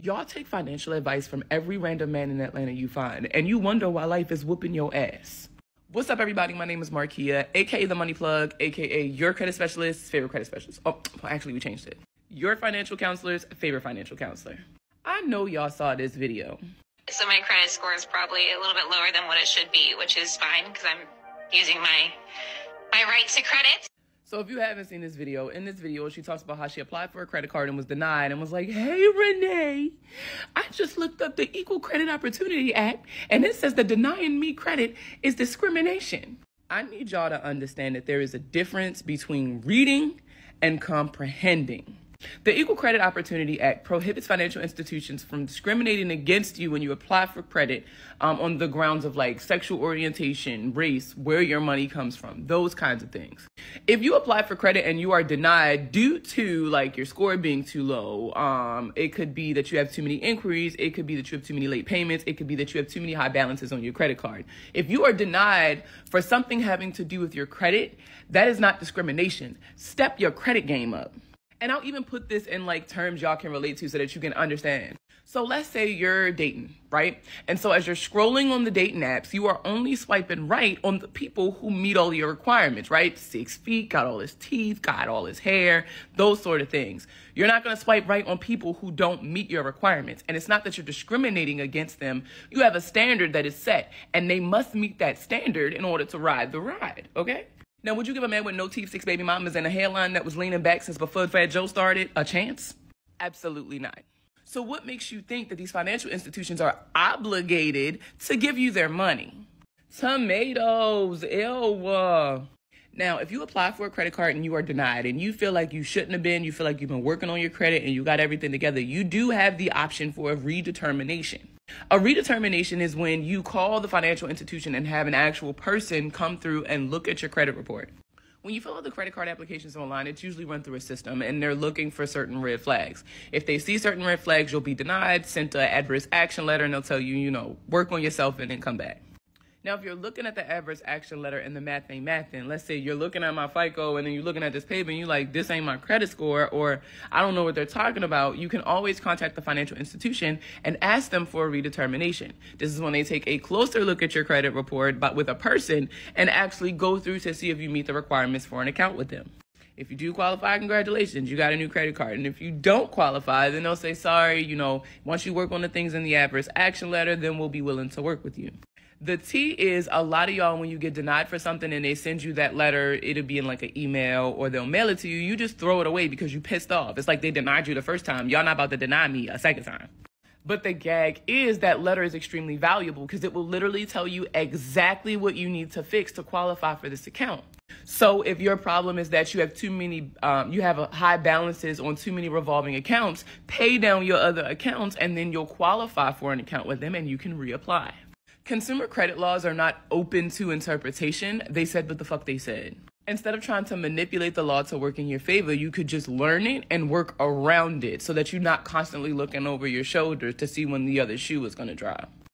Y'all take financial advice from every random man in Atlanta you find, and you wonder why life is whooping your ass. What's up, everybody? My name is Markia, aka The Money Plug, aka your credit specialist's favorite credit specialist. Oh, actually, we changed it. Your financial counselor's favorite financial counselor. I know y'all saw this video. So my credit score is probably a little bit lower than what it should be, which is fine because I'm using my right to credit. So if you haven't seen this video, in this video, she talks about how she applied for a credit card and was denied and was like, hey, Renee, I just looked up the Equal Credit Opportunity Act and it says that denying me credit is discrimination. I need y'all to understand that there is a difference between reading and comprehending. The Equal Credit Opportunity Act prohibits financial institutions from discriminating against you when you apply for credit on the grounds of like sexual orientation, race, where your money comes from, those kinds of things. If you apply for credit and you are denied due to like your score being too low, it could be that you have too many inquiries, it could be that you have too many late payments, it could be that you have too many high balances on your credit card. If you are denied for something having to do with your credit, that is not discrimination. Step your credit game up. And I'll even put this in like terms y'all can relate to so that you can understand. So let's say you're dating, right? And so as you're scrolling on the dating apps, you are only swiping right on the people who meet all your requirements, right? 6 feet, got all his teeth, got all his hair, those sort of things. You're not going to swipe right on people who don't meet your requirements. And it's not that you're discriminating against them. You have a standard that is set and they must meet that standard in order to ride the ride, okay? Now, would you give a man with no teeth, 6 baby mamas, and a hairline that was leaning back since before Fat Joe started a chance? Absolutely not. So what makes you think that these financial institutions are obligated to give you their money? Tomatoes, ew. Now, if you apply for a credit card and you are denied and you feel like you shouldn't have been, you feel like you've been working on your credit and you got everything together, you do have the option for a redetermination. A redetermination is when you call the financial institution and have an actual person come through and look at your credit report. When you fill out the credit card applications online, it's usually run through a system and they're looking for certain red flags. If they see certain red flags, you'll be denied, sent an adverse action letter, and they'll tell you, work on yourself and then come back. Now, if you're looking at the adverse action letter and the math ain't mathin', let's say you're looking at my FICO and then you're looking at this paper and you're like, this ain't my credit score, or I don't know what they're talking about, you can always contact the financial institution and ask them for a redetermination. This is when they take a closer look at your credit report, but with a person, and actually go through to see if you meet the requirements for an account with them. If you do qualify, congratulations, you got a new credit card. And if you don't qualify, then they'll say, sorry, once you work on the things in the adverse action letter, then we'll be willing to work with you. The T is a lot of y'all, when you get denied for something and they send you that letter, it'll be in like an email or they'll mail it to you. You just throw it away because you pissed off. It's like they denied you the first time. Y'all not about to deny me a second time. But the gag is that letter is extremely valuable because it will literally tell you exactly what you need to fix to qualify for this account. So if your problem is that you have too many, you have high balances on too many revolving accounts, pay down your other accounts and then you'll qualify for an account with them and you can reapply. Consumer credit laws are not open to interpretation. They said what the fuck they said. Instead of trying to manipulate the law to work in your favor, you could just learn it and work around it so that you're not constantly looking over your shoulder to see when the other shoe is going to drop.